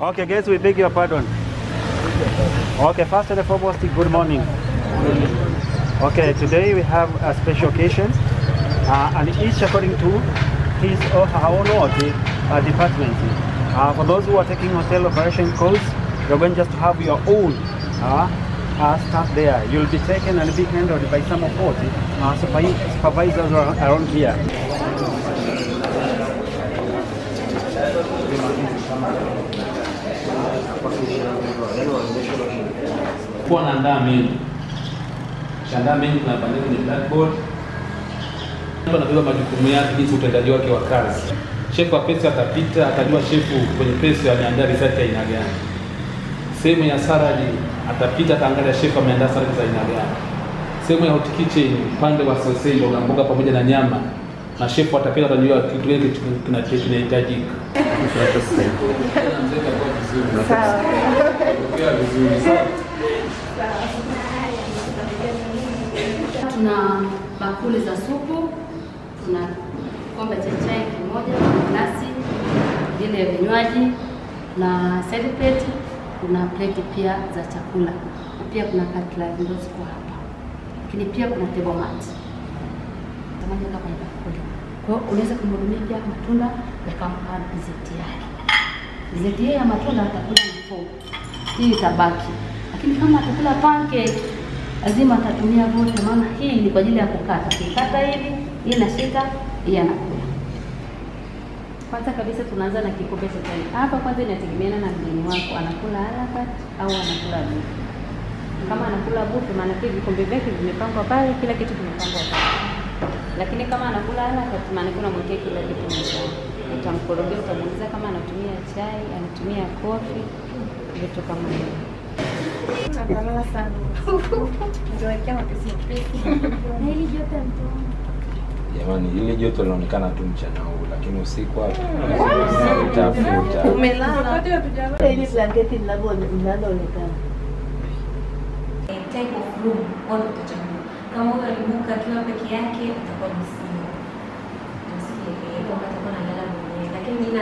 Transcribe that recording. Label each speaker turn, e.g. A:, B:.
A: Okay, guys, we beg your pardon. Okay, first and foremost, good morning. Okay, today we have a special occasion, and each according to his or her own department. For those who are taking hotel operation course, you're going just to have your own staff there. You'll be taken and be handled by some of supervisors around here.
B: Kwa naandaa menu. Kishaandaa menu tunapanga kwenye blackboard. Mtu anabeba majukumu yake jinsi utendaji wake wa kazi. Chef wa pesa atapita, atajua chef kwenye pesa ameandaa risati ya aina gani. Sehemu ya salad atapita, ataangalia chef ameandaa salad za aina gani. Sehemu ya hot kitchen, upande wa sausage, mboga mboga pamoja na nyama. Na chef atapita, atajua kitu gani kinahitajika.
C: Tuna bakuli za supu, tuna kombe cha chai kimoja, glasi, vile vinywaji na side plate, kuna plate pia za chakula. Na pia kuna cutlery ndio ziko hapa. Lakini pia kuna table mat. Tamani kama ni bakuli. Kwa hiyo unaweza kumhudumia pia matunda yakampa dessert yake. Dessert ya matunda atakula mfo. Hii itabaki. Lakini kama atakula pancake lazima atatumia vote, maana hii ni kwa ajili ya kukata. Kikata hivi, hii inashika, hii anakula. Kwanza kabisa tunaanza na kikombe cha chai. Hapa kwanza inategemeana na mgeni wako, anakula haraka au anakula butu. Kama anakula butu, maana vikombe vyake vimepangwa pale, kila kitu kimepangwa pale. Lakini kama anakula haraka, maana kuna mwekea kila kitu mezani. Utamkorogea, utamuuliza kama anatumia chai, anatumia kofi, vitu kama hivyo.
D: Nakalala sana. Ndio kama pesi. Na hili joto mtu.
E: Jamani, ile joto linaonekana tu mchana huu, lakini usiku hapo utafuta.
D: Umelala. Ile blanketi linaloonekana.
F: Type of room au utachagua. Kama wewe alibuka akiwa peke yake utakuwa msimu. Nasikia yeye atakuwa analala mwenyewe, lakini nina